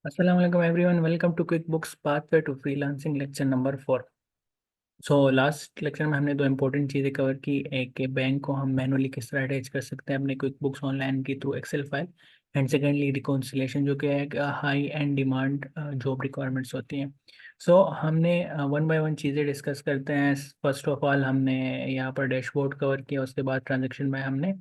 अस्सलाम वालेकुम everyone, welcome to QuickBooks pathway to freelancing lecture number 4। So last lecture में हमने दो इंपॉर्टेंट चीज़ें कवर की। एक के बैंक को हम मैनुअली किस तरह अटैच कर सकते हैं अपने क्विक बुक्स ऑनलाइन की through Excel file. And secondly reconciliation, जो कि एक high and demand job requirements होती हैं। सो हमने वन बाय वन चीज़ें डिस्कस करते हैं। फर्स्ट ऑफ ऑल हमने यहाँ पर डैशबोर्ड कवर किया, उसके बाद ट्रांजेक्शन में हमने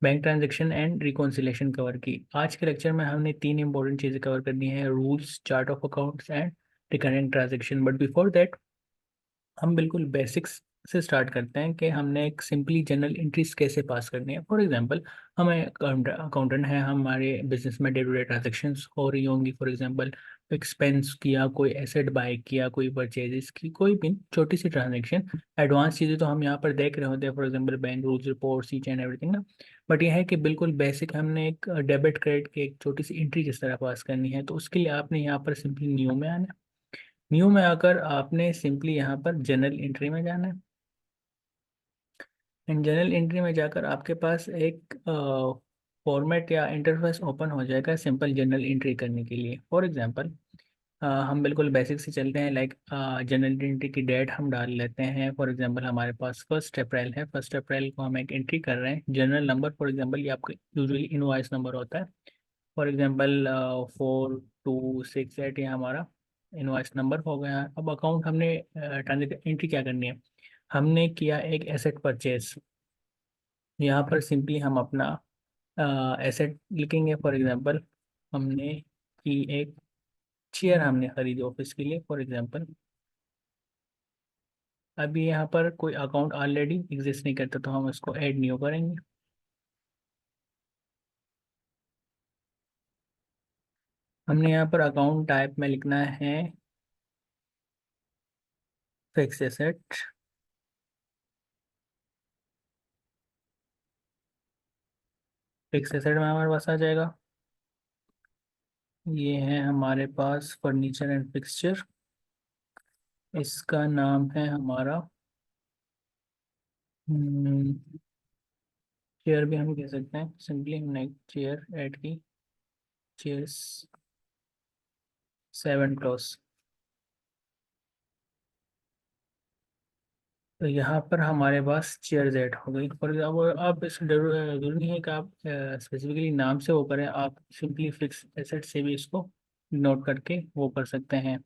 bank transaction and reconciliation cover की। आज के लेक्चर में हमने तीन इंपॉर्टेंट चीज़ें कवर करनी है: rules, chart of accounts and recurrent transaction. But before that हम बिल्कुल बेसिक्स से स्टार्ट करते हैं कि हमने एक सिंपली जनरल एंट्रीज कैसे पास करनी है। फॉर एग्जांपल, हमें अकाउंटेंट है, हमारे बिजनेस में डे टू डे ट्रांजेक्शन्स हो रही होंगी। फॉर एग्जांपल, एक्सपेंस किया, कोई एसेट बाय किया, कोई परचेजेस की, कोई भी छोटी सी ट्रांजेक्शन। एडवांस चीज़ें तो हम यहाँ पर देख रहे होते हैं, for example bank rules, reports, each and everything ना। बट यह है कि बिल्कुल बेसिक हमने एक डेबिट क्रेडिट की एक छोटी सी एंट्री किस तरह पास करनी है। तो उसके लिए आपने यहाँ पर सिंपली न्यू में आना है। न्यू में आकर आपने सिंपली यहाँ पर जनरल एंट्री में जाना है। एंड जनरल एंट्री में जाकर आपके पास एक फॉर्मेट या इंटरफेस ओपन हो जाएगा सिंपल जनरल एंट्री करने के लिए। फॉर एग्जांपल, हम बिल्कुल बेसिक से चलते हैं। लाइक जनरल एंट्री की डेट हम डाल लेते हैं। फॉर एग्जांपल, हमारे पास 1 अप्रैल है। 1 अप्रैल को हम एक एंट्री कर रहे हैं। जनरल नंबर, फॉर एग्जांपल ये आपका यूजुअली इनवॉइस नंबर होता है। फॉर एग्जांपल 4268 ये हमारा इनवॉइस नंबर हो गया। अब अकाउंट हमने ट्रांजेक्शन एंट्री क्या करनी है। हमने किया एक एसेट परचेज। यहाँ पर सिंपली हम अपना एसेट लिखेंगे। फॉर एग्जांपल, हमने की एक चेयर हमने खरीदी ऑफिस के लिए, फॉर एग्जांपल। अभी यहाँ पर कोई अकाउंट ऑलरेडी एग्जिस्ट नहीं करता, तो हम इसको ऐड न्यू करेंगे। हमने यहाँ पर अकाउंट टाइप में लिखना है फिक्स एसेट। फिक्स एसेट में हमारे पास आ जाएगा। ये है हमारे पास फर्नीचर एंड फिक्सचर। इसका नाम है हमारा चेयर भी हम कह सकते हैं। सिंपली हमने एक चेयर ऐड की, चेयर्स 7 क्लोज। तो यहाँ पर हमारे पास चेयर ऐड हो गई। और अब आप इस जरूरी नहीं है कि आप स्पेसिफिकली नाम से वो करें, आप सिंपली फिक्स एसेट से भी इसको नोट करके वो कर सकते हैं।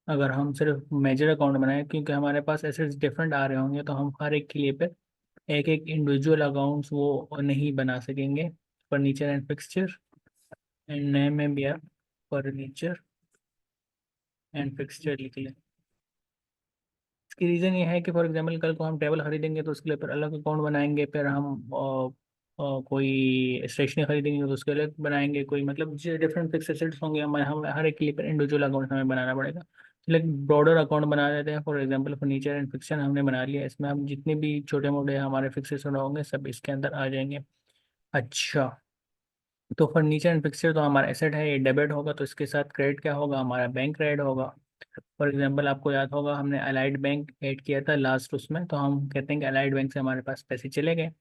अगर हम सिर्फ मेजर अकाउंट बनाए, क्योंकि हमारे पास एसेट्स डिफरेंट आ रहे होंगे, तो हम हर एक के लिए पे एक एक इंडिविजुअल अकाउंट्स वो नहीं बना सकेंगे। Furniture and fixture, and name में भी आप फर्नीचर एंड फिक्सचर लिख लें। इसकी रीज़न ये है कि फॉर एग्जांपल कल को हम टेबल खरीदेंगे तो उसके लिए फिर अलग अकाउंट बनाएंगे। फिर हम कोई स्टेशनरी खरीदेंगे तो उसके लिए बनाएंगे। कोई मतलब जो डिफरेंट फिक्स एसेट्स होंगे, हम हर एक के लिए फिर इंडिविजुअल अकाउंट हमें बनाना पड़ेगा। तो लाइक ब्रॉडर अकाउंट बना देते हैं। For example furniture and fixture हमने बना लिया, इसमें हम जितने भी छोटे मोटे हमारे फिक्स एसेट होंगे सब इसके अंदर आ जाएंगे। अच्छा, तो फर्नीचर एंड फिक्सचर तो हमारा एसेट है, ये डेबिट होगा। तो इसके साथ क्रेडिट क्या होगा, हमारा बैंक क्रेडिट होगा। फॉर एग्जांपल, आपको याद होगा हमने अलाइड बैंक ऐड किया था लास्ट उसमें, तो हम कहते हैं कि अलाइड बैंक से हमारे पास पैसे चले गए।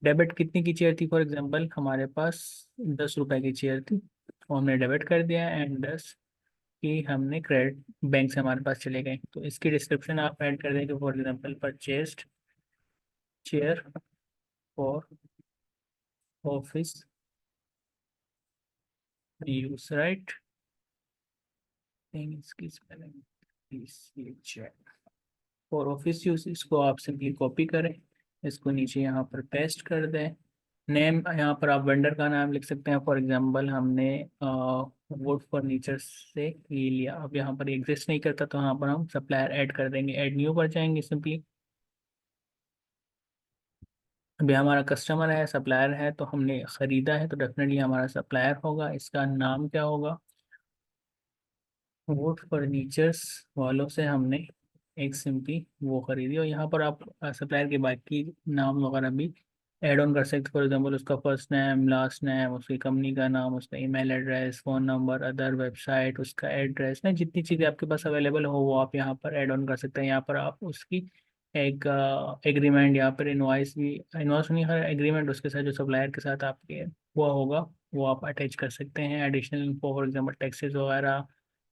डेबिट कितनी की चेयर थी, फॉर एग्जांपल हमारे पास 10 रुपए की चेयर थी, तो हमने डेबिट कर दिया। एंड 10 की हमने क्रेडिट बैंक से हमारे पास चले गए। तो इसकी डिस्क्रिप्शन आप ऐड कर देंगे। For example, purchased chair for office use, right. इसकी स्पेलिंग फॉर ऑफिस यूज, इसको आप सिंपली कॉपी करें, इसको नीचे यहाँ पर पेस्ट कर दें। नेम, यहाँ पर आप वेंडर का नाम लिख सकते हैं। फॉर एग्जांपल, हमने वुड फर्नीचर से ये लिया। अब यहाँ पर एग्जिस्ट नहीं करता, तो यहाँ पर हम सप्लायर ऐड कर देंगे। ऐड न्यू पर जाएंगे सिंपली। अभी हमारा कस्टमर है, सप्लायर है, तो हमने ख़रीदा है, तो डेफिनेटली हमारा सप्लायर होगा। इसका नाम क्या होगा, वुड फर्नीचर्स वालों से हमने एक सिंपली वो खरीदी। और यहाँ पर आप सप्लायर के बाकी नाम वगैरह भी ऐड ऑन कर सकते। फॉर एग्जांपल, उसका फर्स्ट नेम, लास्ट नेम, उसकी कंपनी का नाम, उसका email address, phone number, other website, उसका एड्रेस ना, जितनी चीज़ें आपके पास अवेलेबल हो वो आप यहाँ पर ऐड ऑन कर सकते हैं। यहाँ पर आप उसकी एक एग्रीमेंट यहाँ पर इनवॉइस भी, इनवॉइस नहीं हर एग्रीमेंट उसके साथ जो सप्लायर के साथ आपके हुआ होगा वो आप अटैच कर सकते हैं। Additional info for example taxes वगैरह,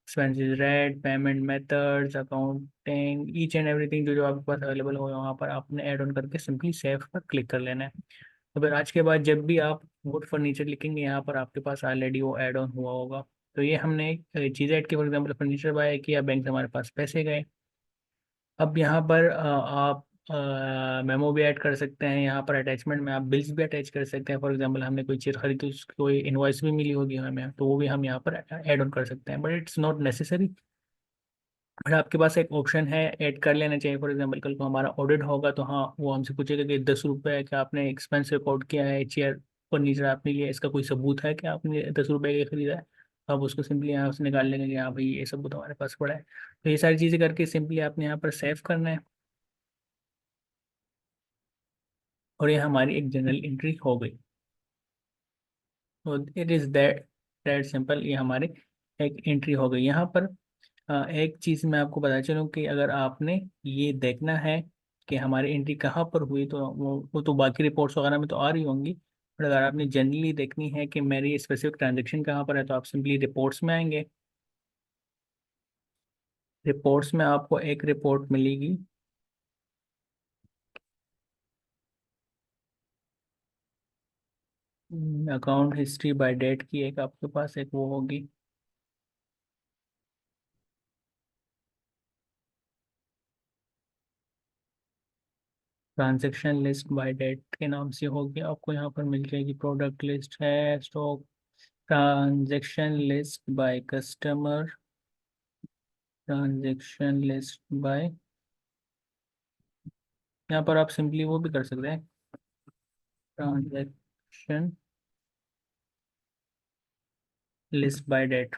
expenses rate, payment methods, accounting, each and everything जो जो आपके पास अवेलेबल हो वहाँ पर आपने ऐड ऑन करके सिंपली सेव पर क्लिक कर लेना है। तो फिर आज के बाद जब भी आप वुड फर्नीचर लिखेंगे यहाँ पर आपके पास ऑलरेडी वो ऐड ऑन हुआ होगा। तो ये हमने एक चीज़ ऐड की, फॉर एग्जाम्पल फर्नीचर बाय किया, बैंक से हमारे पास पैसे गए। अब यहाँ पर आप मेमो भी ऐड कर सकते हैं, यहाँ पर अटैचमेंट में आप बिल्स भी अटैच कर सकते हैं। फॉर एग्जांपल हमने कोई चीज़ खरीदी तो उसकी कोई इनवॉइस भी मिली होगी हमें, तो वो भी हम यहाँ पर ऐड ऑन कर सकते हैं, but it's not necessary. But आपके पास एक ऑप्शन है, ऐड कर लेना चाहिए। फॉर एग्जांपल कल को हमारा ऑडिट होगा तो हाँ वो हमसे पूछेगा कि 10 रुपये का आपने एक्सपेंस रिकॉर्ड किया है, चेयर फर्नीचर आपने लिया, इसका कोई सबूत है कि आपने 10 रुपये का खरीदा है। तो आप उसको सिंपली यहाँ से निकाल लेंगे कि हाँ भाई ये सबूत हमारे पास पड़ा है। तो ये सारी चीज़ें करके सिंपली आपने यहाँ पर सेव करना है, और ये हमारी एक जनरल एंट्री हो गई। तो it is that that simple, ये हमारी एक एंट्री हो गई। यहाँ पर एक चीज़ मैं आपको बता चलूँ कि अगर आपने ये देखना है कि हमारी एंट्री कहाँ पर हुई, तो वो तो बाकी रिपोर्ट्स वगैरह में तो आ रही होंगी, बट अगर आपने जनरली देखनी है कि मेरी स्पेसिफिक ट्रांजेक्शन कहाँ पर है, तो आप सिंपली रिपोर्ट्स में आएंगे। रिपोर्ट्स में आपको एक रिपोर्ट मिलेगी, अकाउंट हिस्ट्री बाय डेट की, एक आपके पास एक वो होगी। ट्रांजैक्शन लिस्ट बाय डेट के नाम से होगी, आपको यहाँ पर मिल जाएगी। प्रोडक्ट लिस्ट है, stock, transaction list by customer, transaction list by, यहाँ पर आप सिंपली वो भी कर सकते हैं, ट्रांजैक्शन लिस्ट बाय डेट।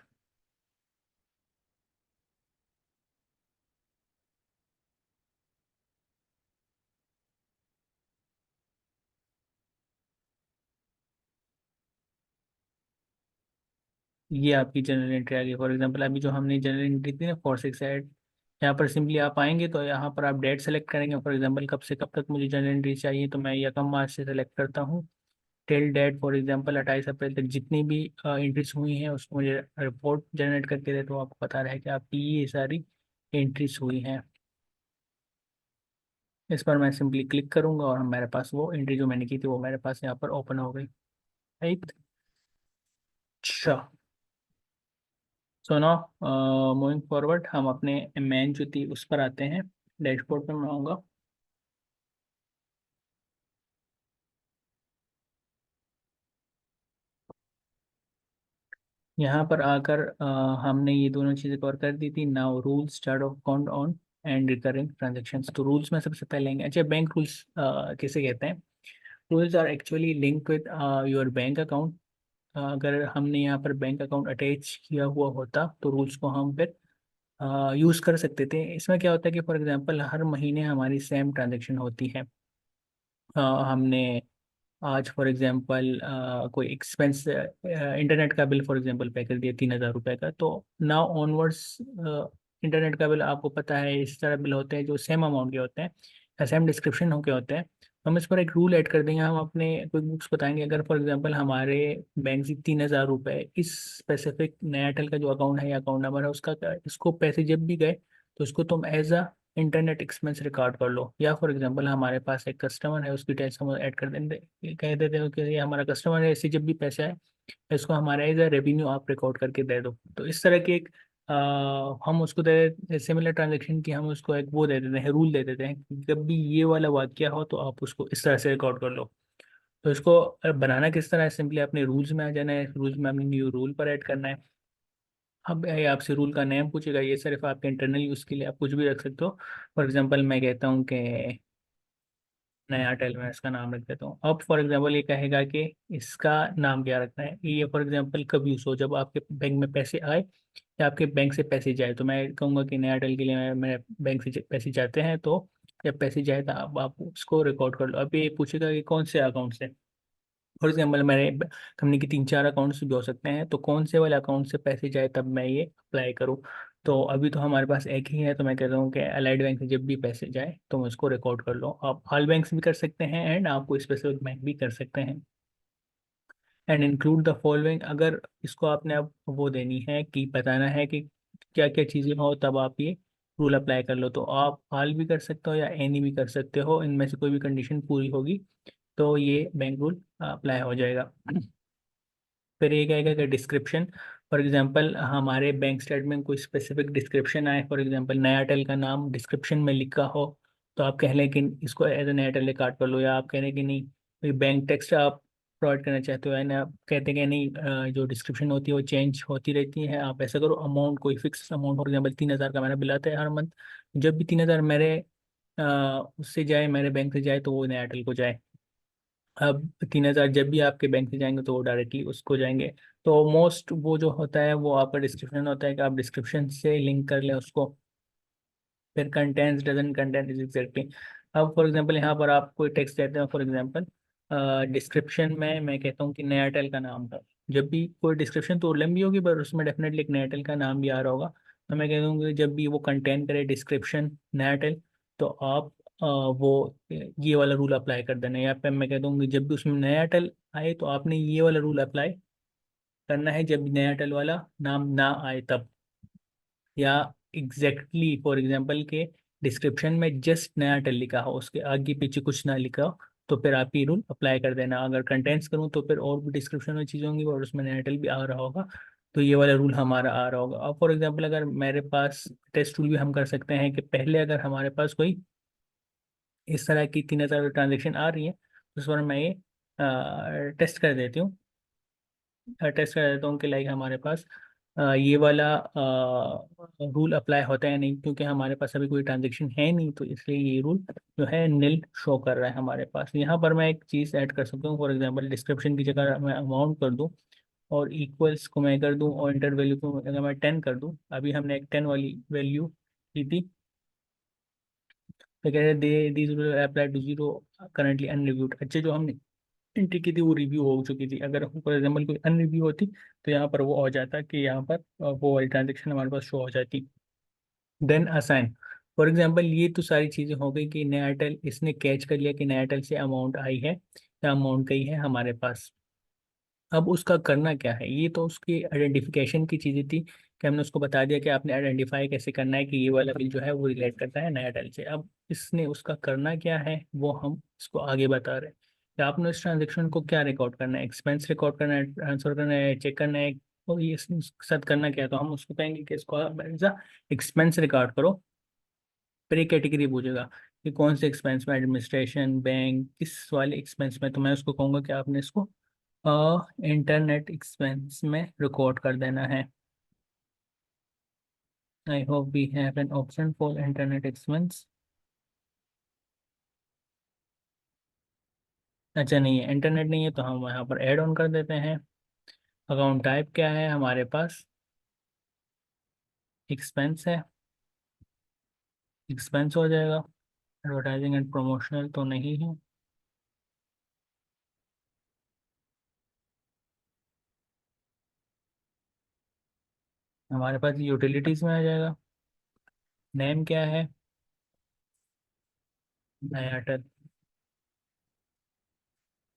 ये आपकी जनरल एंट्री आ गई। फॉर एग्जांपल अभी जो हमने जनरल एंट्री थी ना 468, यहाँ पर सिंपली आप आएंगे तो यहाँ पर आप डेट सेलेक्ट करेंगे। फॉर एग्जांपल कब से कब तक मुझे जनरल एंट्री चाहिए, तो मैं 1 मार्च से सेलेक्ट करता हूँ टिल डेट। फॉर एग्जांपल 28 अप्रैल तक जितनी भी एंट्रीज हुई हैं उसको मुझे रिपोर्ट जनरेट करके दे, तो आपको पता रहे कि आपकी ये सारी एंट्रीज हुई हैं। इस पर मैं सिंपली क्लिक करूंगा और मेरे पास वो एंट्री जो मैंने की थी वो मेरे पास यहाँ पर ओपन हो गई। राइट। अच्छा, सो नाउ मूविंग फॉरवर्ड हम अपने मेन जो थी उस पर आते हैं। डैशबोर्ड पर मैं आऊँगा। यहाँ पर आकर हमने ये दोनों चीज़ें कवर कर दी थी। Now rules, chart of account on and recurring transactions. तो रूल्स में सबसे पहले लेंगे। अच्छा, बैंक रूल्स किसे कहते हैं? Rules are actually link with your bank account. अगर हमने यहाँ पर बैंक अकाउंट अटैच किया हुआ होता तो रूल्स को हम फिर यूज़ कर सकते थे। इसमें क्या होता है कि फॉर एग्जांपल हर महीने हमारी सेम ट्रांजेक्शन होती है। हमने आज फॉर एग्जांपल कोई एक्सपेंस, इंटरनेट का बिल फॉर एग्जांपल पे कर दिया 3,000 रुपये का, तो नाउ ऑनवर्ड्स इंटरनेट का बिल आपको पता है इस तरह बिल होते हैं जो सेम अमाउंट के होते हैं या सेम डिस्क्रिप्शन हो के होते हैं। हम इस पर एक रूल ऐड कर देंगे, हम अपने कोई बुक्स बताएंगे अगर फॉर एग्जांपल हमारे बैंक से 3,000 रुपये इस स्पेसिफिक नयाटेल का जो अकाउंट है या अकाउंट नंबर है उसका, इसको पैसे जब भी गए तो उसको तुम as a internet expense record कर लो। या फॉर एग्जांपल हमारे पास एक कस्टमर है, उसकी डिटेल्स हम ऐड कर देंगे, कह देते हो कि ये हमारा कस्टमर है, इससे जब भी पैसे आए इसको हमारा एज अ रेवेन्यू आप रिकॉर्ड करके दे दो। तो इस तरह की एक हम उसको दे सिमिलर ट्रांजेक्शन की हम उसको एक वो दे देते हैं, रूल दे देते हैं कि जब भी ये वाला वाक्य हो तो आप उसको इस तरह से रिकॉर्ड कर लो। तो इसको बनाना किस तरह है, सिंपली अपने रूल्स में आ जाना है, रूल्स में अपनी न्यू रूल पर ऐड करना है। अब ये आपसे रूल का नेम पूछेगा, ये सिर्फ आपके इंटरनल यूज़ के लिए आप कुछ भी रख सकते हो। फॉर एग्जांपल मैं कहता हूँ कि नया टेल, मैं इसका नाम रख देता हूँ। अब फॉर एग्जांपल ये कहेगा कि इसका नाम क्या रखना है। ये फॉर एग्जांपल कब यूज़ हो, जब आपके बैंक में पैसे आए या आपके बैंक से पैसे जाए। तो मैं कहूँगा कि नया टेल के लिए मेरे बैंक से पैसे जाते हैं, तो जब पैसे जाए तो आप उसको रिकॉर्ड कर लो। अब ये पूछेगा कि कौन से अकाउंट से। फॉर एग्जाम्पल मेरे कंपनी के 3-4 अकाउंट्स भी हो सकते हैं, तो कौन से वाले अकाउंट से पैसे जाए तब मैं ये अप्लाई करूँ। तो अभी तो हमारे पास एक ही है, तो मैं कहता हूँ कि अलाइड बैंक से जब भी पैसे जाए तो उसको रिकॉर्ड कर लो। आप ऑल बैंक से भी कर सकते हैं एंड आपको स्पेसिफिक बैंक भी कर सकते हैं। एंड इंक्लूड द फॉलोइंग, अगर इसको आपने अब वो देनी है कि बताना है कि क्या क्या चीज़ें हो, तब आप ये रूल अप्लाई कर लो। तो आप ऑल भी कर सकते हो या एनी भी कर सकते हो, इनमें से कोई भी कंडीशन पूरी होगी तो ये बैंक रूल अप्लाई हो जाएगा। फिर ये कहेगा कि डिस्क्रिप्शन, फॉर एग्जांपल हमारे बैंक स्टेटमेंट कोई स्पेसिफिक डिस्क्रिप्शन आए, फॉर एग्जांपल नयाटेल का नाम डिस्क्रिप्शन में लिखा हो, तो आप कह लें कि इसको एज ए नयाटेल काट कर लो, या आप कह रहे हैं कि नहीं कोई बैंक टेक्स्ट आप प्रोवाइड करना चाहते हो, यानी आप कहते हैं कि नहीं जो डिस्क्रिप्शन होती है वो चेंज होती रहती है, आप ऐसा करो अमाउंट कोई फिक्स अमाउंट, फॉर एग्जाम्पल 3,000 का मेरा बिल आता है हर मंथ, जब भी 3,000 मेरे उससे जाए, मेरे बैंक से जाए, तो वो नयाटेल को जाए। अब 3,000 जब भी आपके बैंक से जाएंगे तो वो डायरेक्टली उसको जाएंगे। तो मोस्ट वो जो होता है वो आपका डिस्क्रिप्शन होता है कि आप डिस्क्रिप्शन से लिंक कर लें उसको। फिर contents dozen content is exactly, अब फॉर एग्जांपल यहाँ पर आप कोई टेक्स्ट देते हैं, फॉर एग्जांपल डिस्क्रिप्शन में मैं कहता हूँ कि नयाटेल का नाम था। जब भी कोई डिस्क्रिप्शन तो लंबी होगी पर उसमें डेफिनेटली एक नयाटेल का नाम भी आ रहा होगा, तो मैं कह दूँगी जब भी वो कंटेंट करे डिस्क्रिप्शन नयाटेल, तो आप वो ये वाला रूल अप्लाई कर देना। या फिर मैं कह दूँगी जब भी उसमें नयाटेल आए तो आपने ये वाला रूल अप्लाई करना है, जब नयाटेल वाला नाम ना आए तब। या एग्जैक्टली फॉर एग्जांपल के डिस्क्रिप्शन में जस्ट नया टेल लिखा हो, उसके आगे पीछे कुछ ना लिखा हो, तो फिर आप ये रूल अप्लाई कर देना। अगर कंटेंट्स करूँ तो फिर और भी डिस्क्रिप्शन में चीज़ होंगी और उसमें नया टेल भी आ रहा होगा, तो ये वाला रूल हमारा आ रहा होगा। अब फॉर एग्जांपल अगर मेरे पास टेस्ट रूल भी हम कर सकते हैं कि पहले अगर हमारे पास कोई इस तरह की 3,000 ट्रांजेक्शन आ रही है, तो उस पर मैं ये टेस्ट कर देती हूँ, टेस्ट कर देता हूँ कि लाइक हमारे पास ये वाला रूल अप्लाई होता है नहीं, क्योंकि हमारे पास अभी कोई ट्रांजेक्शन है नहीं, तो इसलिए ये रूल जो है नील शो कर रहा है हमारे पास। यहाँ पर मैं एक चीज़ ऐड कर सकता हूँ, फॉर एग्जांपल डिस्क्रिप्शन की जगह मैं अमाउंट कर दूँ और इक्वल्स को मैं कर दूँ और इंटर वैल्यू को अगर मैं 10 कर दूँ, अभी हमने एक 10 वाली वैल्यू की थी, तो कह रहे दे these rule apply to zero currently unreviewed. अच्छा, जो हमने एंट्री की थी वो रिव्यू हो चुकी थी, अगर फॉर एग्जाम्पल कोई अनरिव्यू होती तो यहाँ पर वो हो जाता कि यहाँ पर वो वाली ट्रांजेक्शन हमारे पास शो हो जाती। देन असाइन, फॉर एग्जाम्पल ये तो सारी चीज़ें हो गई कि नया एयरटेल इसने कैच कर लिया कि नया एयरटेल से अमाउंट आई है या अमाउंट गई है हमारे पास। अब उसका करना क्या है, ये तो उसकी आइडेंटिफिकेशन की चीज़ें थी कि हमने उसको बता दिया कि आपने आइडेंटिफाई कैसे करना है कि ये वाला बिल जो है वो रिलेट करता है नया टेल से। अब इसने उसका करना क्या है वो हम इसको आगे बता रहे हैं कि आपने इस ट्रांजेक्शन को क्या रिकॉर्ड करना है, एक्सपेंस रिकॉर्ड करना है, ट्रांसफर करना है, चेक करना है, और ये इसके साथ करना क्या है, तो हम उसको कहेंगे कि इसको एक्सपेंस रिकॉर्ड करो। फिर एक कैटेगरी पूछेगा कि कौन से एक्सपेंस में, एडमिनिस्ट्रेशन, बैंक, किस वाले एक्सपेंस में, तो मैं उसको कहूँगा कि आपने इसको इंटरनेट एक्सपेंस में रिकॉर्ड कर देना है। I hope we have an option for internet expense. अच्छा नहीं है, इंटरनेट नहीं है, तो हम यहाँ पर ऐड ऑन कर देते हैं। अकाउंट टाइप क्या है हमारे पास, एक्सपेंस है, एक्सपेंस हो जाएगा। एडवर्टाइजिंग एंड प्रमोशनल तो नहीं है। हमारे पास यूटिलिटीज में आ जाएगा। नेम क्या है, नयाटेल,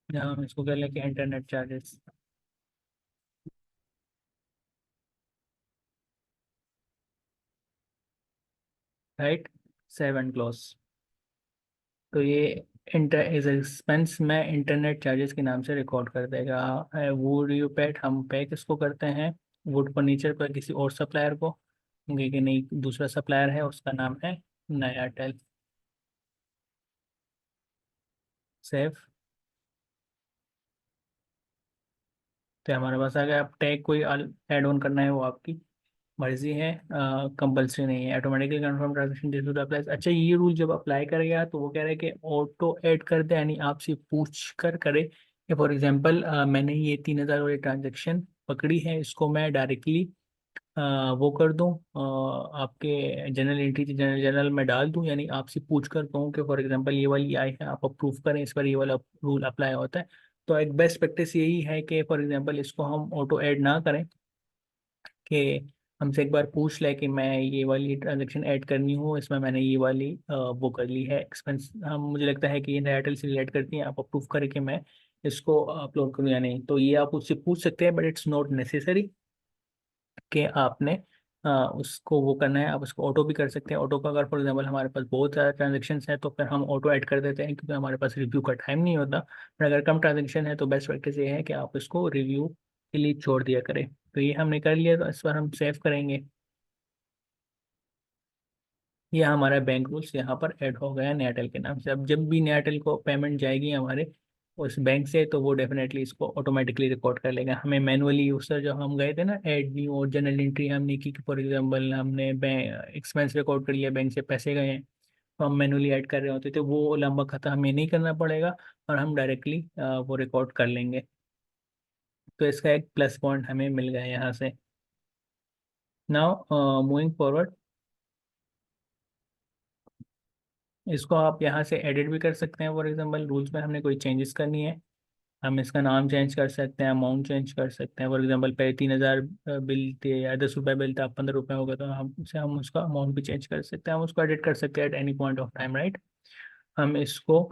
यहाँ हम इसको कह लें कि internet charges, right, save and close. तो ये इंटर इज एक्सपेंस में इंटरनेट चार्जेस के नाम से रिकॉर्ड कर देगा। वुड यू पेड, हम पे किसको करते हैं, वुड फर्नीचर पर किसी और सप्लायर को, क्योंकि कि नहीं दूसरा सप्लायर है उसका नाम है नयाटेल। सेव, तो हमारे पास आ गया। अब टैग कोई ऐड ऑन करना है वो आपकी मर्जी है, कंपल्सरी नहीं है। Automatically confirm transaction this rule apply. अच्छा, ये रूल जब अप्लाई करेगा तो वो कह रहा है कि ऑटो ऐड कर दे, यानी आपसे पूछ कर करे कि फॉर एग्जांपल मैंने ये 3,000 वाली ट्रांजेक्शन पकड़ी है, इसको मैं डायरेक्टली वो कर दूं, आपके जनरल एंट्री से जनरल जनरल में डाल दूं, यानी आपसे पूछ कर कहूँ कि फॉर एग्जांपल ये वाली आई है, आप अप्रूव करें, इस पर ये वाला रूल अप्लाई होता है। तो एक बेस्ट प्रैक्टिस यही है कि फॉर एग्जांपल इसको हम ऑटो ऐड ना करें, कि हमसे एक बार पूछ ले कि मैं ये वाली ट्रांजेक्शन ऐड करनी हो, इसमें मैंने ये वाली वो कर ली है एक्सपेंस, हम मुझे लगता है कि ये एयरटेल से रिलेट करती हैं, आप अप्रूव करें कि मैं इसको अपलोड करूँ या नहीं। तो ये आप उससे पूछ सकते हैं, बट इट्स नॉट नेसेसरी कि आपने उसको वो करना है। आप उसको ऑटो भी कर सकते हैं। ऑटो का अगर फॉर एग्जांपल हमारे पास बहुत ज़्यादा ट्रांजेक्शन है तो फिर हम ऑटो ऐड कर देते हैं, क्योंकि हमारे पास रिव्यू का टाइम नहीं होता। पर अगर कम ट्रांजेक्शन है तो बेस्ट प्रैक्टिस ये है कि आप इसको रिव्यू के लिए छोड़ दिया करें। तो ये हमने कर लिया, तो इस बार हम सेव करेंगे। ये हमारा बैंक रूल्स यहाँ पर ऐड हो गया एयरटेल के नाम से। अब जब भी एयरटेल को पेमेंट जाएगी हमारे उस बैंक से, तो वो डेफिनेटली इसको ऑटोमेटिकली रिकॉर्ड कर लेगा। हमें मैनुअली यूजर जो हम गए थे ना, ऐड न्यू और जनरल एंट्री हमने की, फॉर एग्जांपल हमने बैंक एक्सपेंस रिकॉर्ड कर लिया, बैंक से पैसे गए हैं, तो हम मैनुअली ऐड कर रहे होते थे, वो लंबा खाता हमें नहीं करना पड़ेगा और हम डायरेक्टली वो रिकॉर्ड कर लेंगे। तो इसका एक प्लस पॉइंट हमें मिल गया यहाँ से। नाउ मूविंग फॉरवर्ड, इसको आप यहाँ से एडिट भी कर सकते हैं। फॉर एग्जांपल रूल्स में हमने कोई चेंजेस करनी है, हम इसका नाम चेंज कर सकते हैं, अमाउंट चेंज कर सकते हैं। फॉर एग्जांपल पहले 3,000 बिल थे या 10 रुपये बिल था, अब 15 रुपये हो गया, तो हम उसका अमाउंट भी चेंज कर सकते हैं, हम उसको एडिट कर सकते हैं at any point of time, right. हम इसको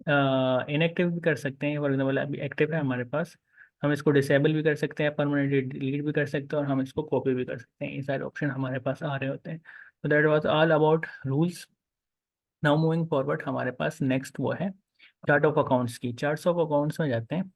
इनएक्टिव भी कर सकते हैं। फॉर एग्जांपल अभी एक्टिव है हमारे पास, हम इसको डिसेबल भी कर सकते हैं, परमानेंटली डिलीट भी कर सकते हैं, और हम इसको कॉपी भी कर सकते हैं। ये सारे ऑप्शन हमारे पास आ रहे होते हैं। तो that was all about rules. Now moving forward, हमारे पास नेक्स्ट वो है चार्ट ऑफ अकाउंट्स की। चार्ट्स ऑफ अकाउंट्स में जाते हैं।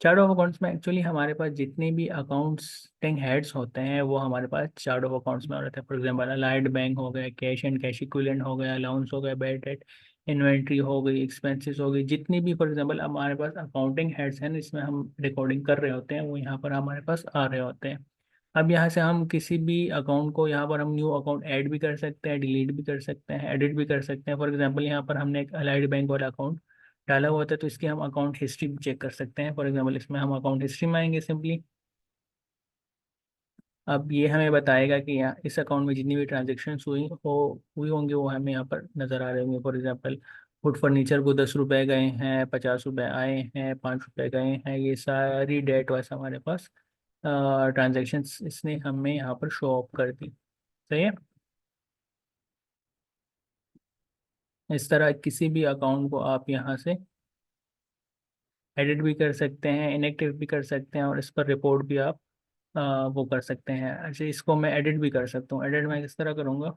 चार्ट ऑफ अकाउंट्स में एक्चुअली हमारे पास जितने भी अकाउंटिंग हेड्स होते हैं वो हमारे पास चार्ट ऑफ अकाउंट्स में रहते हैं। फॉर एग्जांपल अलाइड बैंक हो गया, कैश एंड कैश इक्विवेलेंट हो गया, अलाउंस हो गया, बैड डेट, इन्वेंट्री हो गई, एक्सपेंसेस हो गई, जितनी भी फॉर एग्जांपल हमारे पास अकाउंटिंग हेड्स हैं इसमें हम रिकॉर्डिंग कर रहे होते हैं, वो यहाँ पर हमारे पास आ रहे होते हैं। अब यहाँ से हम किसी भी अकाउंट को यहाँ पर हम न्यू अकाउंट ऐड भी कर सकते हैं, डिलीट भी कर सकते हैं, एडिट भी कर सकते हैं। फॉर एग्जांपल यहाँ पर हमने एक अलाइड बैंक वाला अकाउंट डाला हुआ था, तो इसकी हम अकाउंट हिस्ट्री भी चेक कर सकते हैं। फॉर एग्जांपल इसमें हम अकाउंट हिस्ट्री में आएंगे सिंपली। अब ये हमें बताएगा कि यहाँ इस अकाउंट में जितनी भी ट्रांजेक्शन हुई होंगी वो हमें यहाँ पर नज़र आ रहे होंगे। फॉर एग्जांपल वुड फर्नीचर को 10 रुपए गए हैं, 50 रुपए आए हैं, 5 रुपए गए हैं, ये सारी डेट वाइज हमारे पास ट्रांजेक्शन इसने हमें यहाँ पर शो ऑफ कर दी। सही है। इस तरह किसी भी अकाउंट को आप यहाँ से एडिट भी कर सकते हैं, इनएक्टिव भी कर सकते हैं, और इस पर रिपोर्ट भी आप वो कर सकते हैं। अच्छा, इसको मैं एडिट भी कर सकता हूँ। एडिट मैं किस तरह करूँगा?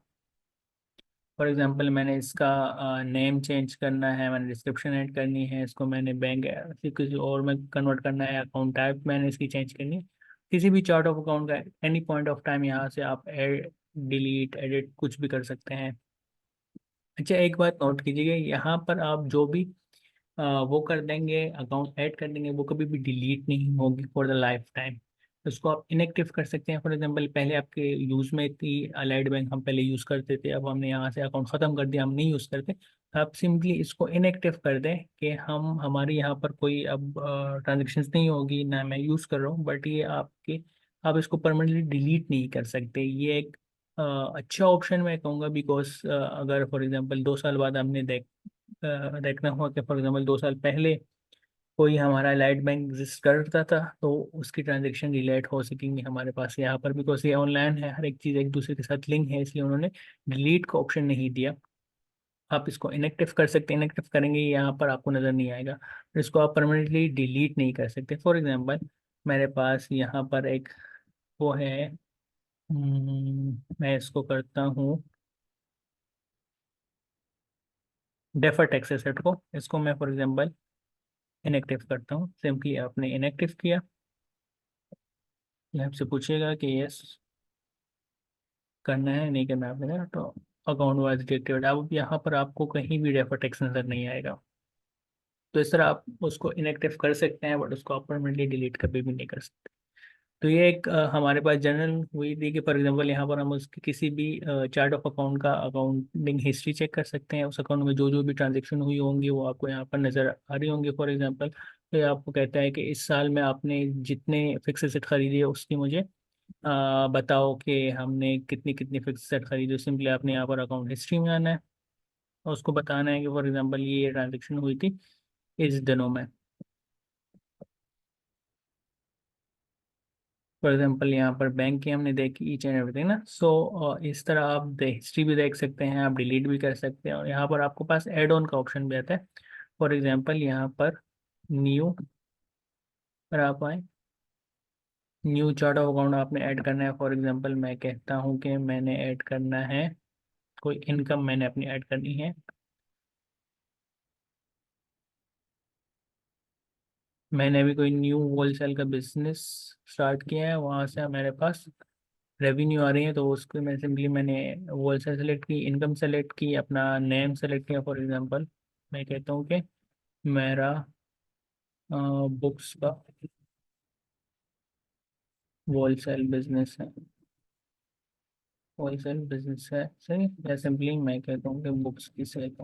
फॉर एग्जांपल मैंने इसका नेम चेंज करना है, मैंने डिस्क्रिप्शन ऐड करनी है, इसको मैंने बैंक किसी और में कन्वर्ट करना है, अकाउंट टाइप मैंने इसकी चेंज करनी है, किसी भी चार्ट ऑफ अकाउंट का एनी पॉइंट ऑफ टाइम यहाँ से आप एड, डिलीट, एडिट कुछ भी कर सकते हैं। अच्छा, एक बात नोट कीजिएगा, यहाँ पर आप जो भी वो कर देंगे, अकाउंट ऐड कर देंगे, वो कभी भी डिलीट नहीं होगी फॉर द लाइफ टाइम। उसको आप इनएक्टिव कर सकते हैं। फॉर एग्जांपल पहले आपके यूज़ में थी अलाइड बैंक, हम पहले यूज़ करते थे, अब हमने यहाँ से अकाउंट ख़त्म कर दिया, हम नहीं यूज़ करते, तो आप सिंपली इसको इनएक्टिव कर दें कि हम हमारे यहाँ पर कोई अब ट्रांजेक्शन नहीं होगी, ना मैं यूज़ कर रहा हूँ, बट ये आपके, आप इसको परमानेंटली डिलीट नहीं कर सकते। ये एक अच्छा ऑप्शन मैं कहूँगा, बिकॉज अगर फॉर एग्जांपल 2 साल बाद हमने देखना हुआ कि फॉर एग्जांपल 2 साल पहले कोई हमारा लाइट बैंक एग्जिस्ट करता था, तो उसकी ट्रांजेक्शन रिलेट हो सकेंगी हमारे पास यहाँ पर, बिकॉज ये ऑनलाइन है, हर एक चीज़ एक दूसरे के साथ लिंक है, इसलिए उन्होंने डिलीट का ऑप्शन नहीं दिया। आप इसको इनएक्टिव कर सकते हैं, इनएक्टिव करेंगे यहाँ पर आपको नज़र नहीं आएगा, पर इसको आप परमानेंटली डिलीट नहीं कर सकते। फॉर एग्जांपल मेरे पास यहाँ पर एक वो है, मैं इसको करता हूँ डेफर टैक्स एसेट को, इसको मैं फॉर एग्जांपल इनएक्टिव करता हूँ। सिंपली आपने इनएक्टिव किया, ये आपसे पूछेगा कि यस करना है नहीं करना है आपने, तो अकाउंट वाइज डिटेक्टेड, अब यहाँ पर आपको कहीं भी डेफर टैक्स नजर नहीं आएगा। तो इस तरह आप उसको इनएक्टिव कर सकते हैं, बट उसको आप परमानेंटली डिलीट कभी भी नहीं कर सकते। तो ये एक हमारे पास जनरल हुई थी कि फॉर एग्जांपल यहाँ पर हम उसकी किसी भी चार्ट ऑफ अकाउंट का अकाउंटिंग हिस्ट्री चेक कर सकते हैं, उस अकाउंट में जो जो भी ट्रांजेक्शन हुई होंगी वो आपको यहाँ पर नज़र आ रही होंगी। फॉर एग्जांपल तो ये आपको कहता है कि इस साल में आपने जितने फिक्स एसेट खरीदे है उसकी मुझे बताओ कि हमने कितनी कितनी फिक्स एसेट खरीदी। सिंपली आपने यहाँ पर अकाउंट हिस्ट्री में आना है और उसको बताना है कि फॉर एग्जांपल ये ट्रांजेक्शन हुई थी इस दिनों में। फॉर एग्जांपल यहाँ पर बैंक की हमने देखी ईच एंड एवरीथिंग ना। सो इस तरह आप हिस्ट्री भी देख सकते हैं, आप डिलीट भी कर सकते हैं, और यहाँ पर आपको पास एड ऑन का ऑप्शन भी आता है। फॉर एग्जांपल यहाँ पर न्यू पर आप आए, न्यू चार्ट ऑफ अकाउंट आपने ऐड करना है। फॉर एग्जांपल मैं कहता हूँ कि मैंने ऐड करना है, कोई इनकम मैंने अपनी ऐड करनी है। मैंने अभी कोई न्यू होलसेल का बिजनेस स्टार्ट किया है, वहाँ से मेरे पास रेवेन्यू आ रही है, तो उसको मैं सिंपली मैंने होलसेल सेलेक्ट की, इनकम सेलेक्ट की, अपना नेम सेलेक्ट किया। फॉर एग्जांपल मैं कहता हूँ कि मेरा बुक्स का होलसेल बिजनेस है, होलसेल बिजनेस है सही, या सिंपली मैं कहता हूँ कि बुक्स की सेल,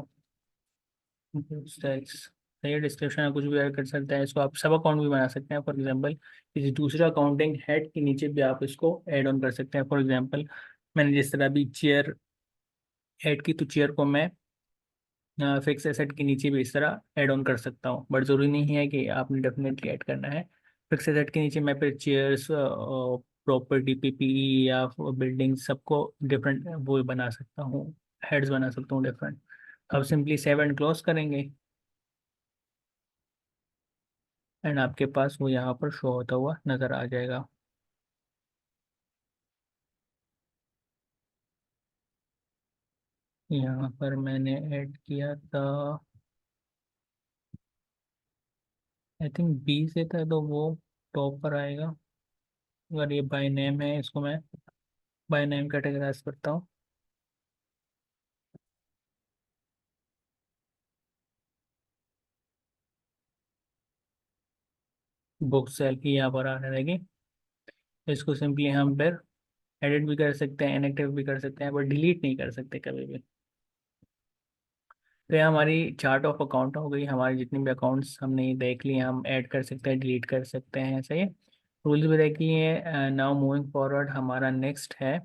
सेल्स सही। डिस्क्रिप्शन में कुछ भी ऐड कर सकते हैं, इसको आप सब अकाउंट भी बना सकते हैं। फॉर एग्जांपल किसी दूसरे अकाउंटिंग हेड के नीचे भी आप इसको ऐड ऑन कर सकते हैं। फॉर एग्जांपल मैंने जिस तरह अभी चेयर ऐड की, तो चेयर को मैं फिक्स एसेट के नीचे भी इस तरह ऐड ऑन कर सकता हूँ, बट ज़रूरी नहीं है कि आपने डेफिनेटली ऐड करना है। फिक्स एसेट के नीचे मैं फिर चेयर्स, प्रॉपर्टी, पीपीई या बिल्डिंग, सबको डिफरेंट वो बना सकता हूँ, हेड्स बना सकता हूँ डिफरेंट। अब सिंपली सेव एंड क्लोज करेंगे, एंड आपके पास वो यहाँ पर शो होता हुआ नज़र आ जाएगा। यहाँ पर मैंने ऐड किया था, आई थिंक बी से था, तो वो टॉप पर आएगा। अगर ये बाय नेम है, इसको मैं बाय नेम कैटेगराइज करता हूँ। बुक सेल की यहाँ पर आने लगी। इसको सिंपली हम फिर एडिट भी कर सकते हैं, इनएक्टिव भी कर सकते हैं, बट डिलीट नहीं कर सकते कभी भी। तो ये हमारी चार्ट ऑफ अकाउंट हो गई, हमारे जितने भी अकाउंट्स हमने ये देख लिए, हम ऐड कर सकते हैं, डिलीट कर सकते हैं, सही है। रूल्स भी देखिए। नाउ मूविंग फॉरवर्ड हमारा नेक्स्ट है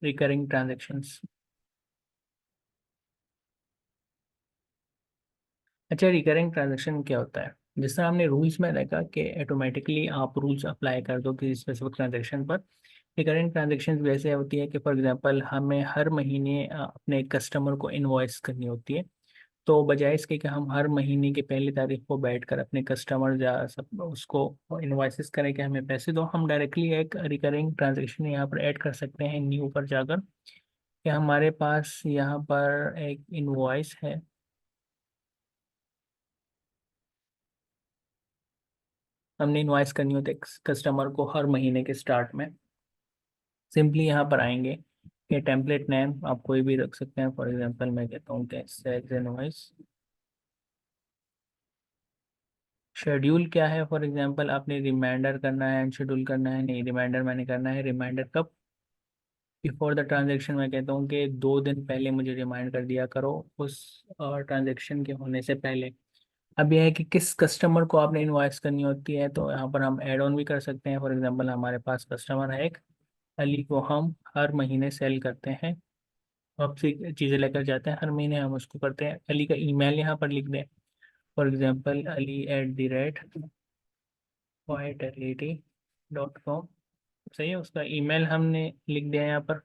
रिकरिंग ट्रांजेक्शन्स। अच्छा, रिकरिंग ट्रांजेक्शन क्या होता है? जिस तरह हमने रूल्स में देखा कि ऑटोमेटिकली आप रूल्स अप्लाई कर दो किसी स्पेसिफिक ट्रांजेक्शन पर, रिकरिंग ट्रांजेक्शन वैसे होती है कि फॉर एग्जांपल हमें हर महीने अपने कस्टमर को इनवॉइस करनी होती है। तो बजाय इसके कि हम हर महीने की पहली तारीख को बैठकर अपने कस्टमर या सब उसको इनवॉइसेस करें कि हमें पैसे दो, हम डायरेक्टली एक रिकरिंग ट्रांजेक्शन यहाँ पर ऐड कर सकते हैं न्यू पर जाकर, कि हमारे पास यहाँ पर एक इनवॉइस है। हमने इनवॉइस करनी होती है कस्टमर को हर महीने के स्टार्ट में। सिंपली यहाँ पर आएंगे, ये टेम्पलेट नेम आप कोई भी रख सकते हैं। फॉर एग्जांपल मैं कहता हूँ कि सेल्स इनवॉइस। शेड्यूल क्या है? फॉर एग्जांपल आपने रिमाइंडर करना है, शेड्यूल करना है, नहीं रिमाइंडर मैंने करना है। रिमाइंडर कब? Before the transaction. मैं कहता हूँ कि 2 दिन पहले मुझे रिमाइंड कर दिया करो उस ट्रांजेक्शन के होने से पहले। अब यह है कि किस कस्टमर को आपने इनवॉइस करनी होती है, तो यहाँ पर हम ऐड ऑन भी कर सकते हैं। फॉर एग्जांपल हमारे पास कस्टमर है एक अली, को हम हर महीने सेल करते हैं, आपसे चीज़ें लेकर जाते हैं हर महीने, हम उसको करते हैं। अली का ईमेल यहाँ पर लिख दें, फॉर एग्जांपल ali@the .com, सही है। उसका ईमेल हमने लिख दिया यहाँ पर।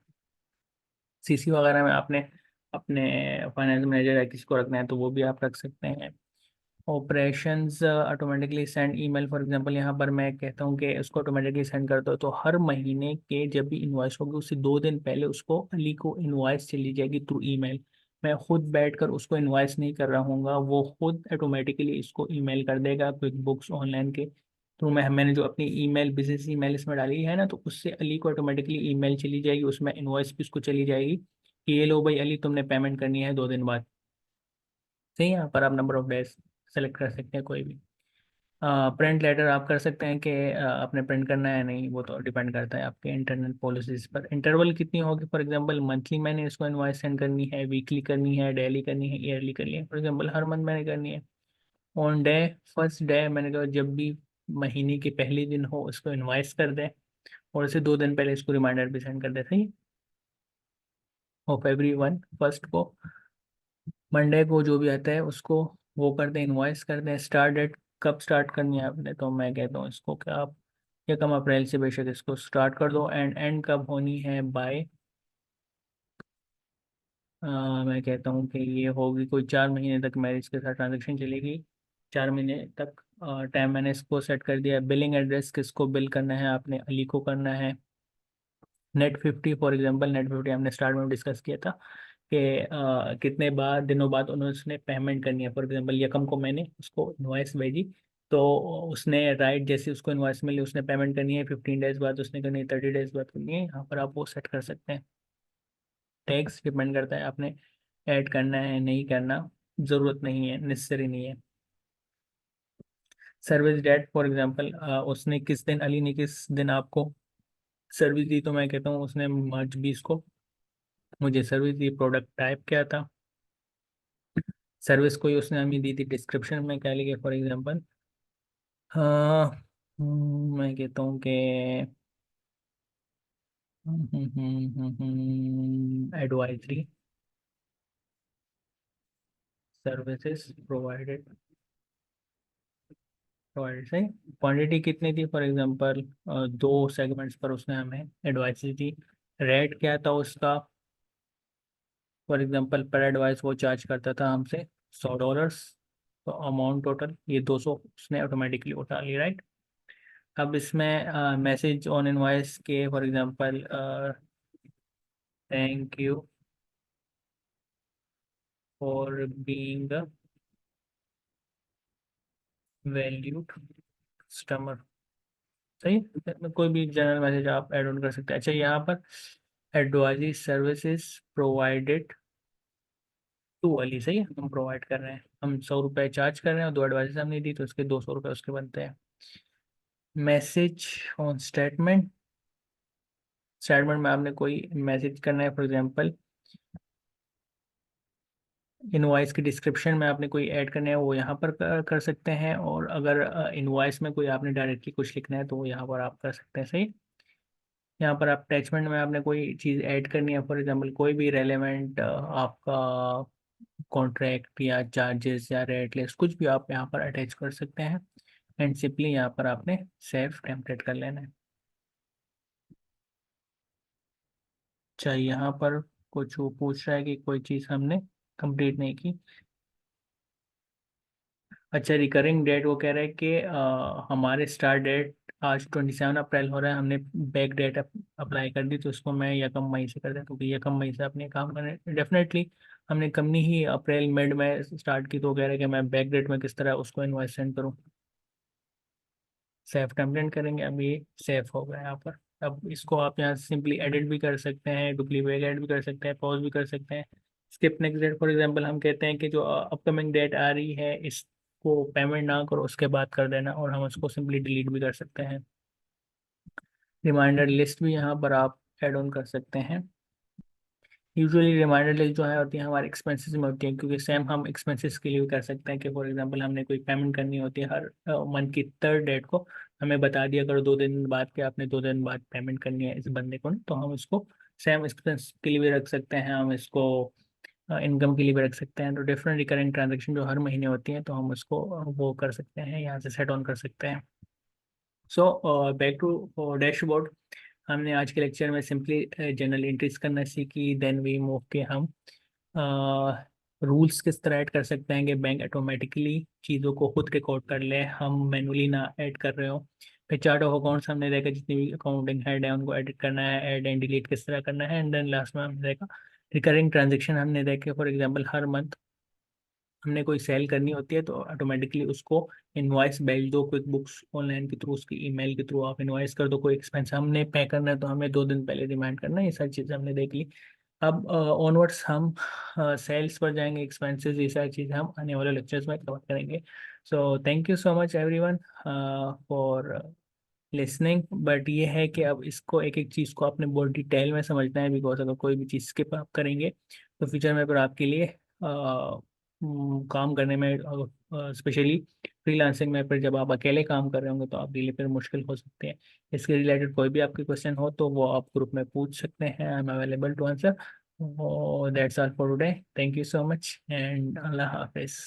सीसी वगैरह में आपने अपने फाइनेंस मैनेजर या किसी को रखना है तो वो भी आप रख सकते हैं। Operations automatically send email, for example यहाँ पर मैं कहता हूँ कि उसको ऑटोमेटिकली सेंड कर दो, तो हर महीने के जब भी इनवॉइस होगी उससे 2 दिन पहले उसको अली को इनवॉइस चली जाएगी थ्रू ईमेल। मैं खुद बैठकर उसको इनवॉइस नहीं कर रहा हूँगा, वो खुद ऑटोमेटिकली इसको ईमेल कर देगा क्विक बुक्स ऑनलाइन के थ्रू। मैंने जो अपनी ईमेल बिजनेस ईमेल इसमें डाली है ना, तो उससे अली को ऑटोमेटिकली ईमेल चली जाएगी, उसमें इनवॉइस भी उसको चली जाएगी कि ये लो भाई अली, तुमने पेमेंट करनी है 2 दिन बाद। सही है। यहाँ पर आप नंबर ऑफ डेज सेलेक्ट कर सकते हैं कोई भी। प्रिंट लेटर आप कर सकते हैं कि आपने प्रिंट करना है, नहीं वो तो डिपेंड करता है आपके इंटरनल पॉलिसीज पर। इंटरवल कितनी होगी? फॉर एग्जांपल मंथली मैंने इसको इनवॉइस सेंड करनी है, वीकली करनी है, डेली करनी है, ईयरली करनी है। फॉर एग्जांपल हर मंथ मैंने करनी है। ऑन डे फर्स्ट डे मैंने कहा जब भी महीने के पहले दिन हो उसको इनवॉइस कर दें, और इसे 2 दिन पहले इसको रिमाइंडर भी सेंड कर दें, सही। ऑफ एवरी 1 फर्स्ट को, मंडे को जो भी आता है उसको वो कर दें, इनवॉइस कर दें। स्टार्ट डेट कब स्टार्ट करनी है आपने, तो मैं कहता हूँ इसको कि आप या कम अप्रैल से बेशक इसको स्टार्ट कर दो। एंड एंड कब होनी है, बाय मैं कहता हूँ कि ये होगी कोई 4 महीने तक मैरिज के साथ ट्रांजेक्शन चलेगी। 4 महीने तक टाइम मैंने इसको सेट कर दिया। बिलिंग एड्रेस किसको बिल करना है, आपने अली को करना है। नेट 50 फॉर एग्जांपल, नेट 50 हमने स्टार्ट में डिस्कस किया था कि कितने बाद दिनों बाद उन्होंने पेमेंट करनी है। फॉर एग्जांपल यकम को मैंने उसको इनवॉइस भेजी, तो उसने राइट जैसे उसको इनवॉइस मिली उसने पेमेंट करनी है, 15 डेज बाद उसने करनी है, 30 डेज बाद करनी है। यहाँ पर आप वो सेट कर सकते हैं। टैक्स डिपेंड करता है आपने ऐड करना है नहीं करना, ज़रूरत नहीं है, नेसेसरी नहीं है। सर्विस डेट फॉर एग्जांपल उसने किस दिन, अली ने किस दिन आपको सर्विस दी, तो मैं कहता हूँ उसने मार्च 20 को मुझे सर्विस दी। प्रोडक्ट टाइप क्या था, सर्विस कोई उसने हमें दी थी, डिस्क्रिप्शन में क्या लिखे फॉर एग्जांपल हाँ मैं कहता हूँ कि एडवाइजरी सर्विसेज प्रोवाइडेड, प्रोवाइडेड सही। क्वांटिटी कितनी थी फॉर एग्जांपल 2 सेगमेंट्स पर उसने हमें एडवाइस दी। रेट क्या था उसका, फॉर एग्जांपल पर एडवाइस वो चार्ज करता था हमसे $100। तो अमाउंट टोटल ये 200 उसने ऑटोमेटिकली उठा ली, राइट। अब इसमें मैसेज ऑन इनवॉइस के for example thank you for being valued customer, सही। इसमें कोई भी जनरल मैसेज आप ऐड ऑन कर सकते हैं। अच्छा यहाँ पर advisory services provided to Ali, सही है, हम प्रोवाइड कर रहे हैं, हम ₹100 चार्ज कर रहे हैं और 2 एडवाइजेस हमने दी तो उसके ₹200 उसके बनते हैं। मैसेज ऑन स्टेटमेंट, स्टेटमेंट में आपने कोई मैसेज करना है, फॉर एग्जांपल इनवॉइस की डिस्क्रिप्शन में आपने कोई ऐड करना है वो यहाँ पर कर सकते हैं। और अगर इनवॉइस में कोई आपने डायरेक्टली कुछ लिखना है तो वो यहाँ पर आप कर सकते हैं, सही। यहाँ पर आप अटैचमेंट में आपने कोई चीज़ ऐड करनी है, फॉर एग्जांपल कोई भी रेलेवेंट आपका कॉन्ट्रैक्ट या चार्जेस या रेट लिस्ट कुछ भी आप यहाँ पर अटैच कर सकते हैं। एंड सिंपली यहाँ पर आपने सेव टेम्पलेट कर लेना है। अच्छा यहाँ पर कुछ वो पूछ रहा है कि कोई चीज़ हमने कंप्लीट नहीं की। अच्छा रिकरिंग डेट वो कह रहा है कि हमारे स्टार्ट डेट आज 27 अप्रैल हो रहा है, हमने बैक डेट अप्लाई कर दी, तो उसको मैं यकम मई से कर देता हूँ क्योंकि यकम मई से अपने काम करने डेफिनेटली हमने कंपनी ही अप्रैल मिड में स्टार्ट की, तो वो कह रहा है कि मैं बैक डेट में किस तरह उसको इनवॉइस सेंड करूँ। सेफ टेम्पलेट करेंगे, अब ये सेफ हो गया यहाँ पर। अब इसको आप यहाँ सिंपली एडिट भी कर सकते हैं, डुप्लीकेट ऐड भी कर सकते हैं, पॉज भी कर सकते हैं। Skip next date for example हम कहते हैं कि जो अपकमिंग डेट आ रही है इसको पेमेंट ना करो उसके बाद कर देना, और हम उसको सिंपली डिलीट भी कर सकते हैं। रिमाइंडर लिस्ट भी यहाँ पर आप ऐड ऑन कर सकते हैं। यूजुअली रिमाइंडर लिस्ट जो है होती है हमारे एक्सपेंसेस में होती है, क्योंकि सेम हम एक्सपेंसेस के लिए भी कर सकते हैं कि फॉर एग्जांपल हमने कोई पेमेंट करनी होती है हर मंथ की 3rd डेट को, हमें बता दिया करो 2 दिन बाद के आपने 2 दिन बाद पेमेंट करनी है इस बंदे को, तो हम इसको सेम एक्सपेंस के लिए भी रख सकते हैं, हम इसको इनकम के लिए भी रख सकते हैं। तो डिफरेंट रिकरिंग ट्रांजेक्शन जो हर महीने होती हैं तो हम उसको वो कर सकते हैं, यहाँ से सेट ऑन कर सकते हैं। सो बैक टू डैशबोर्ड, हमने आज के लेक्चर में सिंपली जनरल एंट्रीज करना सीखी। देन वी मूव के हम रूल्स किस तरह ऐड कर सकते हैं कि बैंक ऑटोमेटिकली चीज़ों को खुद रिकॉर्ड कर ले, हम मैनुअली ना ऐड कर रहे हो। फिर चार्ट ऑफ अकाउंट्स हमने देखा, जितनी भी अकाउंटिंग हेड है उनको एडिट करना है, ऐड एंड डिलीट किस तरह करना है। एंड देन लास्ट में हमने देखा रिकरिंग ट्रांजेक्शन, हमने देखे फॉर एग्जांपल हर मंथ हमने कोई सेल करनी होती है तो ऑटोमेटिकली उसको इनवॉइस भेज दो क्विक बुक्स ऑनलाइन के थ्रू, उसकी ईमेल के थ्रू आप इनवॉइस कर दो। कोई एक्सपेंस हमने पे करना है तो हमें 2 दिन पहले रिमाइंड करना है। ये सारी चीज़ें हमने देख ली। अब ऑनवर्ड्स हम सेल्स पर जाएंगे, एक्सपेंसेस, ये सारी चीज़ें हम आने वाले लेक्चर्स में कवर करेंगे। So thank you so much everyone for listening. But ये है कि अब इसको एक एक चीज़ को आपने बहुत डिटेल में समझना है, बिकॉज अगर कोई भी चीज़ स्किप आप करेंगे तो फ्यूचर में फिर आपके लिए काम करने में स्पेशली फ्रीलांसिंग में फिर जब आप अकेले काम कर रहे होंगे तो आपके लिए फिर मुश्किल हो सकते हैं। इसके रिलेटेड कोई भी आपके क्वेश्चन हो तो वो आप ग्रुप में पूछ सकते हैं, I am available to answer. That's all for today, thank you so much and अल्लाह हाफिज़।